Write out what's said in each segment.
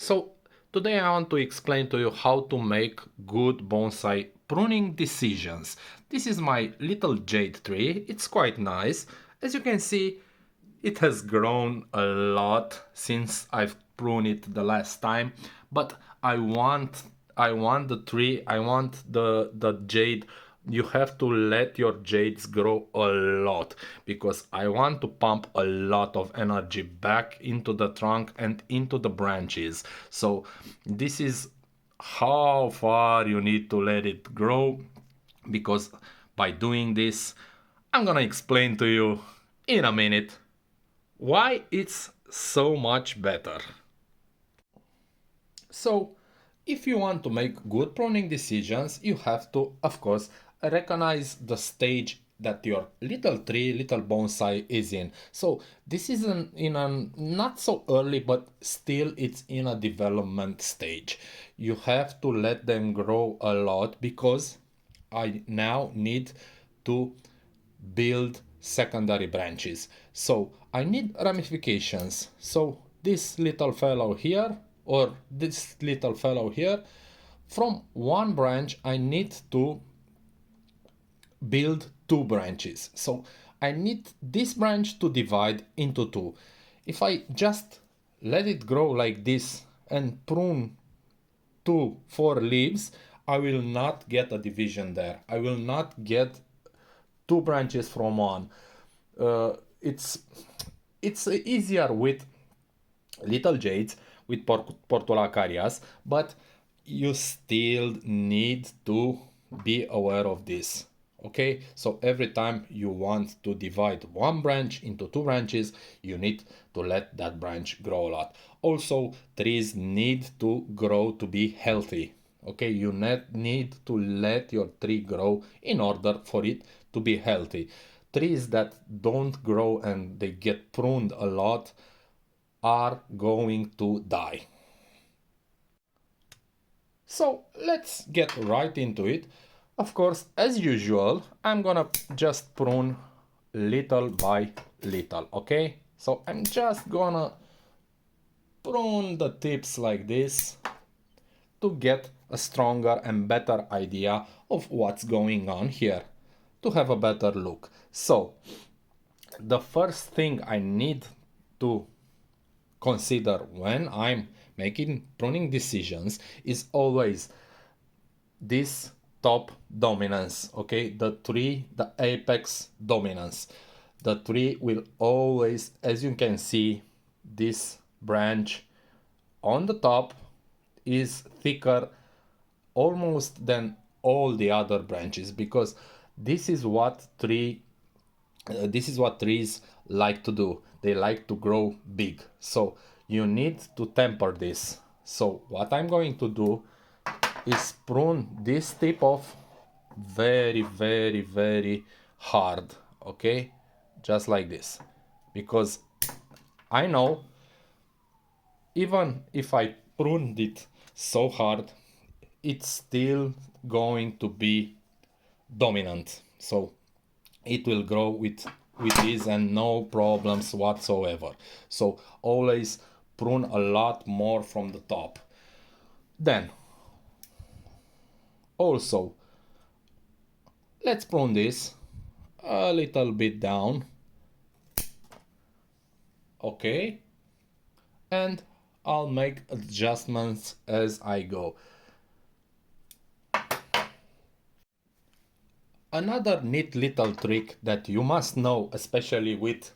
So today I want to explain to you how to make good bonsai pruning decisions. This is my little jade tree. It's quite nice. As you can see, it has grown a lot since I've pruned it the last time, but I want the tree, I want the jade. You have to let your jades grow a lot because I want to pump a lot of energy back into the trunk and into the branches. So this is how far you need to let it grow, because by doing this, I'm gonna explain to you in a minute why it's so much better. So, if you want to make good pruning decisions, you have to, of course, recognize the stage that your little tree, little bonsai is in. So, this is in a not so early, but still it's in a development stage. You have to let them grow a lot because I now need to build secondary branches. So I need ramifications. So this little fellow here or this little fellow here, from one branch I need to build two branches. So I need this branch to divide into two. If I just let it grow like this and prune two, four leaves, I will not get a division there. I will not get two branches from one. Uh, it's it's easier with little jades, with portulacarias, but you still need to be aware of this. Okay, so every time you want to divide one branch into two branches, you need to let that branch grow a lot. Also, trees need to grow to be healthy. Okay, you need to let your tree grow in order for it to be healthy. Trees that don't grow and they get pruned a lot are going to die. So let's get right into it. Of course, as usual, I'm gonna just prune little by little, okay? So I'm just gonna prune the tips like this to get a stronger and better idea of what's going on here, to have a better look. So the first thing I need to consider when I'm making pruning decisions is always this top dominance, okay? The tree, the apex dominance. The tree will always, as you can see, this branch on the top is thicker almost than all the other branches, because this is what trees like to do. They like to grow big, so you need to temper this. So what I'm going to do is prune this tip off very, very, very hard, okay? Just like this, because I know even if I pruned it so hard, it's still going to be dominant. So it will grow with ease and no problems whatsoever. So always prune a lot more from the top. Then also let's prune this a little bit down, okay? And I'll make adjustments as I go. Another neat little trick that you must know, especially with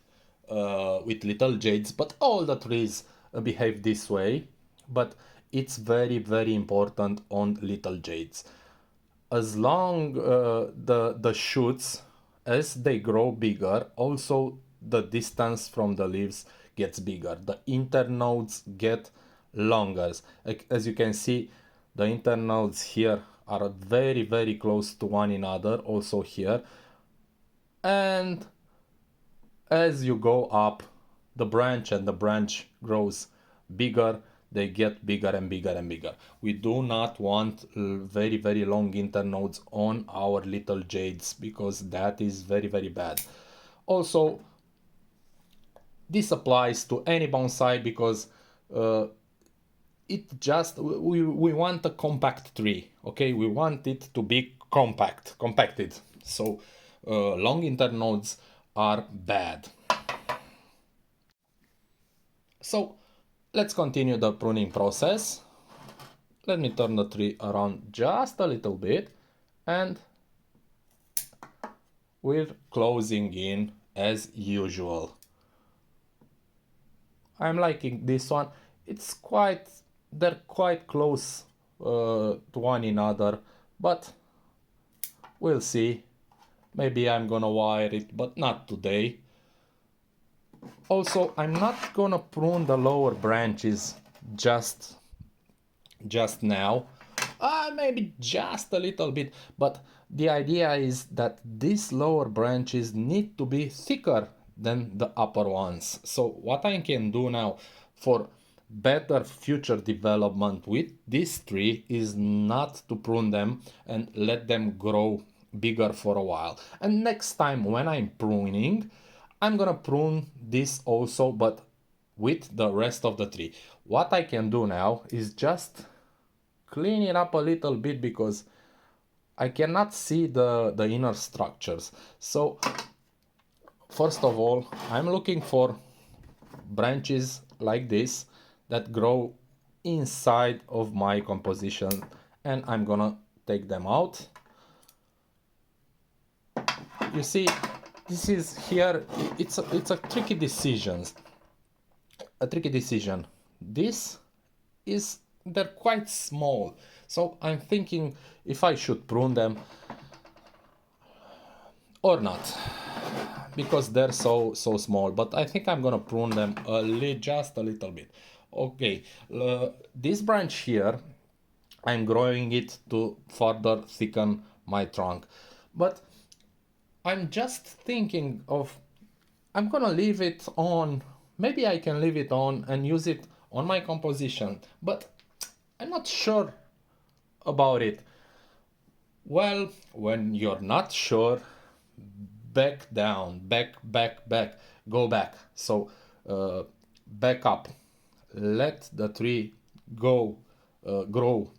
little jades, but all the trees behave this way, but it's very, very important on little jades. As long the shoots, as they grow bigger, also the distance from the leaves gets bigger. The internodes get longer. As you can see, the internodes here are very, very close to one another, also here. And as you go up the branch and the branch grows bigger, they get bigger and bigger and bigger. We do not want very, very long internodes on our little jades, because that is very, very bad. Also, this applies to any bonsai, because it just, we want a compact tree, okay? We want it to be compacted. So long internodes are bad. So let's continue the pruning process. Let me turn the tree around just a little bit, and we're closing in as usual. I'm liking this one. They're quite close to one another, but we'll see. Maybe I'm gonna wire it, but not today. Also, I'm not gonna prune the lower branches just now. Maybe just a little bit, but the idea is that these lower branches need to be thicker than the upper ones. So what I can do now for better future development with this tree is not to prune them and let them grow bigger for a while. And next time when I'm pruning, I'm gonna prune this also, but with the rest of the tree. What I can do now is just clean it up a little bit, because I cannot see the inner structures. So first of all, I'm looking for branches like this that grow inside of my composition, and I'm gonna take them out. You see, this is here, it's a tricky decision. This is, they're quite small, so I'm thinking if I should prune them or not, because they're so small. But I think I'm gonna prune them just a little bit. Okay, this branch here, I'm growing it to further thicken my trunk, but I'm just thinking of, I'm gonna leave it on. Maybe I can leave it on and use it on my composition, but I'm not sure about it. Well, when you're not sure, back down, back, go back. So back up, let the tree go, grow,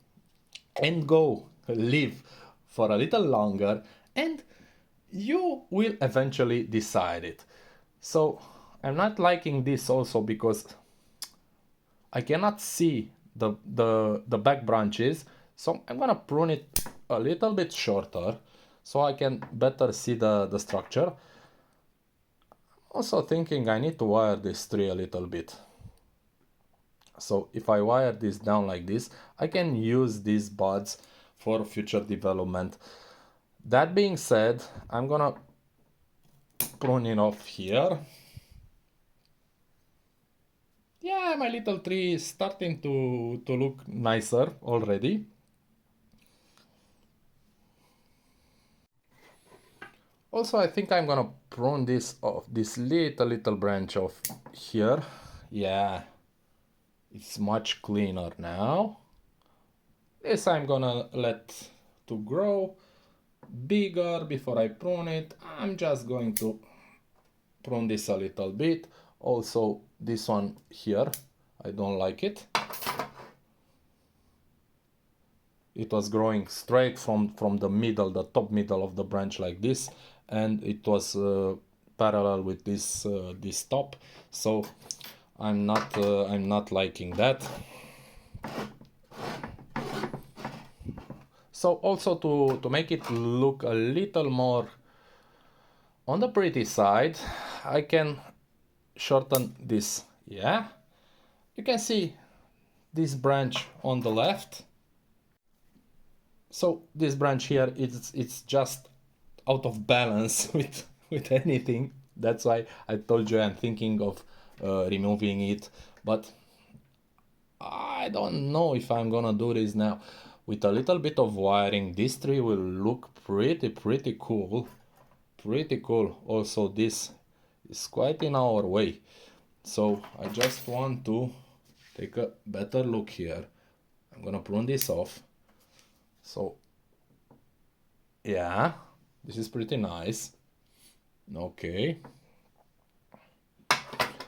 and go live for a little longer, and you will eventually decide it. So I'm not liking this also because I cannot see the back branches, so I'm gonna prune it a little bit shorter so I can better see the structure. Also thinking I need to wire this tree a little bit. So if I wire this down like this, I can use these buds for future development. That being said, I'm gonna prune it off here. Yeah, my little tree is starting to look nicer already. Also, I think I'm gonna prune this off, this little branch off here. Yeah, it's much cleaner now. This I'm gonna let to grow bigger before I prune it. I'm just going to prune this a little bit. Also, this one here, I don't like it. It was growing straight from the middle, the top middle of the branch like this, and it was parallel with this top. So I'm not liking that. So also to make it look a little more on the pretty side, I can shorten this. Yeah, you can see this branch on the left. So this branch here, it's just out of balance with anything. That's why I told you I'm thinking of removing it, but I don't know if I'm gonna do this now. With a little bit of wiring, this tree will look pretty cool. Pretty cool. Also, this is quite in our way. So I just want to take a better look here. I'm gonna prune this off. So yeah, this is pretty nice. Okay.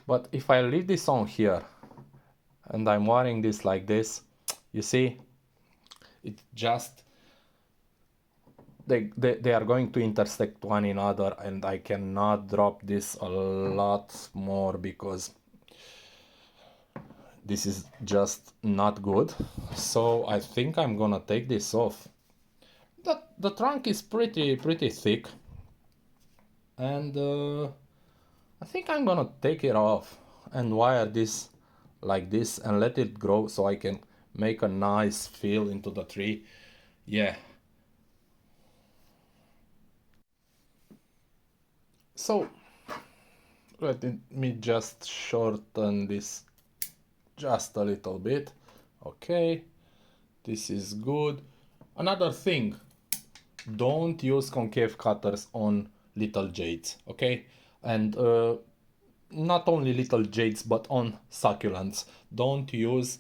But if I leave this on here, and I'm watering this like this. You see, it just they are going to intersect one another, and I cannot drop this a lot more because this is just not good. So I think I'm gonna take this off. The trunk is pretty thick, and I think I'm gonna take it off and wire this like this and let it grow so I can make a nice fill into the tree. Yeah. So let me just shorten this just a little bit. Okay, this is good. Another thing, don't use concave cutters on little jades, okay? And not only little jades but on succulents. Don't use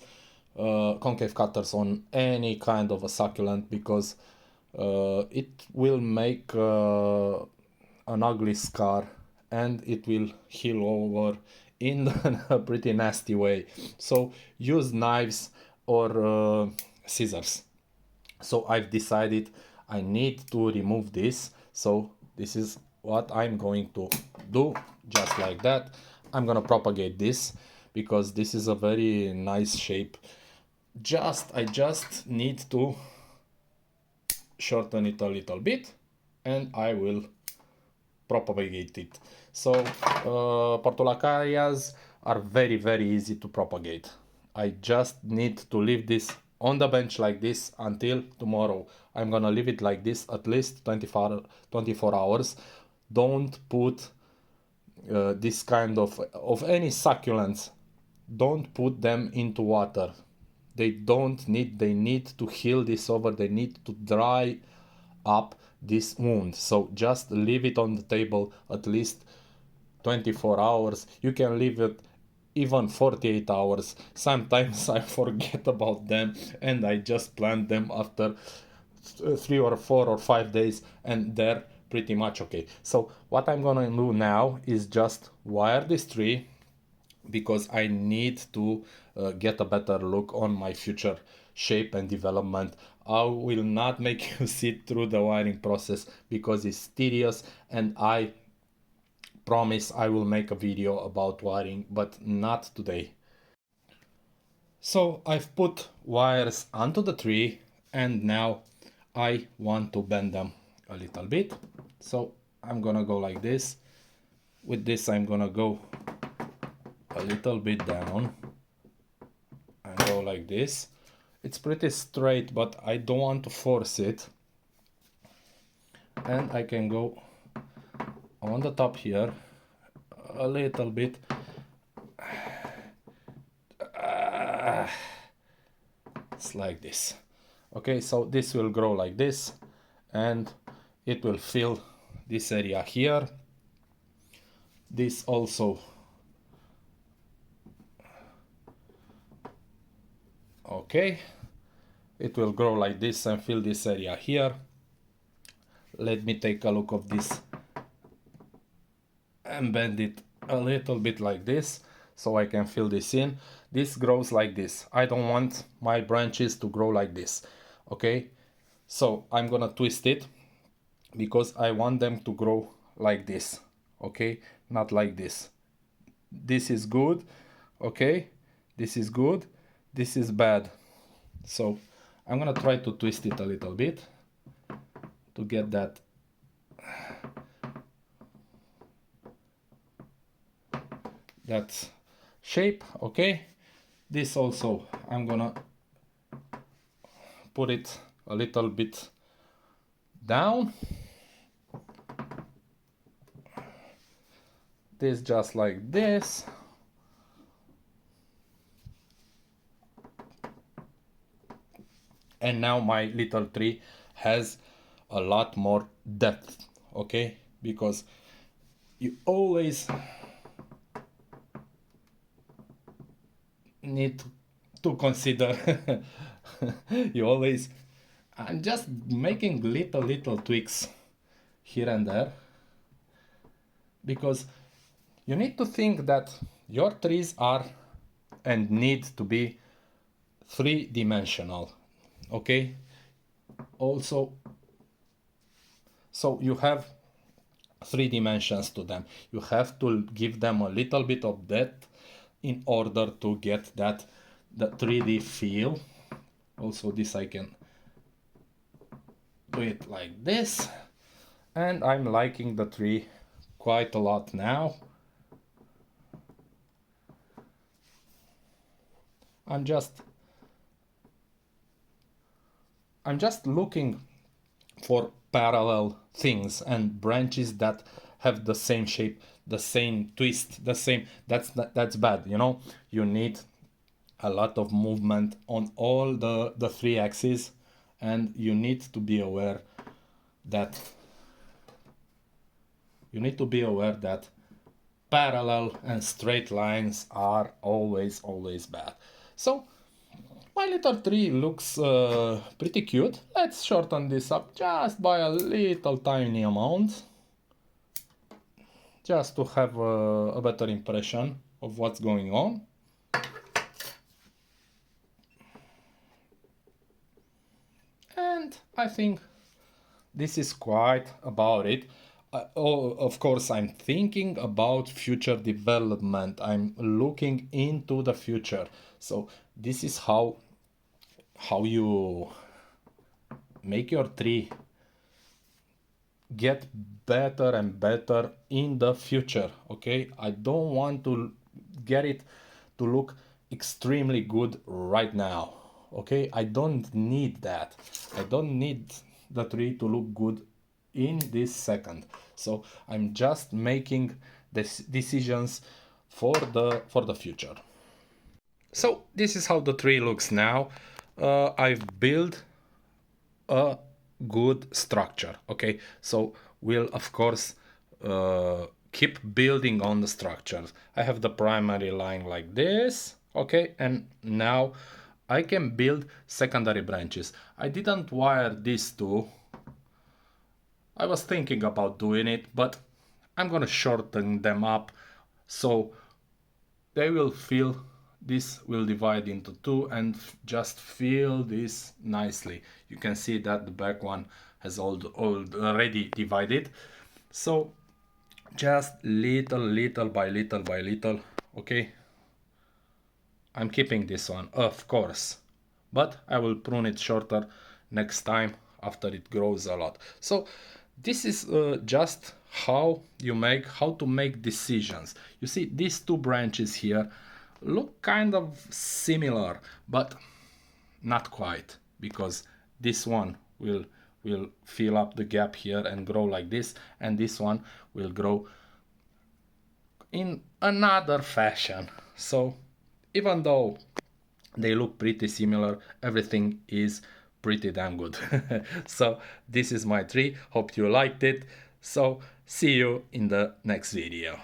concave cutters on any kind of a succulent because it will make an ugly scar and it will heal over in a pretty nasty way. So use knives or scissors. So I've decided I need to remove this. So this is what I'm going to do, just like that. I'm gonna propagate this because this is a very nice shape. I just need to shorten it a little bit and I will propagate it. So portulacarias are very easy to propagate. I just need to leave this on the bench like this until tomorrow. I'm gonna leave it like this at least 24 hours. Don't put this kind of any succulents, don't put them into water. They need to heal this over, they need to dry up this wound. So just leave it on the table at least 24 hours. You can leave it even 48 hours. Sometimes I forget about them and I just plant them after 3 or 4 or 5 days and they're pretty much okay. So what I'm gonna do now is just wire this tree because I need to get a better look on my future shape and development. I will not make you sit through the wiring process because it's tedious, and I promise I will make a video about wiring, but not today. So I've put wires onto the tree and now I want to bend them a little bit. So I'm gonna go like this. With this I'm gonna go a little bit down and go like this. It's pretty straight, but I don't want to force it. And I can go on the top here a little bit. It's like this. Okay, so this will grow like this and it will fill this area here. This also. Okay, it will grow like this and fill this area here. Let me take a look of this and bend it a little bit like this so I can fill this in. This grows like this. I don't want my branches to grow like this. Okay, so I'm gonna twist it because I want them to grow like this. Okay, not like this. This is good. Okay, this is good. This is bad. So I'm gonna try to twist it a little bit to get that shape. Okay, this also I'm gonna put it a little bit down. This just like this. And now my little tree has a lot more depth. Okay, because you always need to consider you always, I'm just making little tweaks here and there because you need to think that your trees are and need to be three-dimensional. Okay, also, so you have three dimensions to them. You have to give them a little bit of depth in order to get that the 3D feel. Also, this I can do it like this, and I'm liking the tree quite a lot now. I'm just looking for parallel things and branches that have the same shape, the same twist, the same. That's bad, you know. You need a lot of movement on all the three axes, and you need to be aware that parallel and straight lines are always bad. So my little tree looks pretty cute. Let's shorten this up just by a little tiny amount, just to have a better impression of what's going on. And I think this is quite about it. Of course, I'm thinking about future development. I'm looking into the future. So this is how you make your tree get better and better in the future. Okay, I don't want to get it to look extremely good right now. Okay, I don't need that. I don't need the tree to look good in this second. So I'm just making decisions for the future. So this is how the tree looks now. I've built a good structure. Okay, so we'll of course keep building on the structures. I have the primary line like this. Okay, and now I can build secondary branches. I didn't wire these two. I was thinking about doing it, but I'm gonna shorten them up so they will feel, this will divide into two and just feel this nicely. You can see that the back one has already divided. So just little by little. Okay, I'm keeping this one, of course, but I will prune it shorter next time after it grows a lot. So this is just how to make decisions. You see, these two branches here look kind of similar, but not quite, because this one will fill up the gap here and grow like this, and this one will grow in another fashion. So even though they look pretty similar, everything is pretty damn good. So this is my tree. Hope you liked it. So see you in the next video.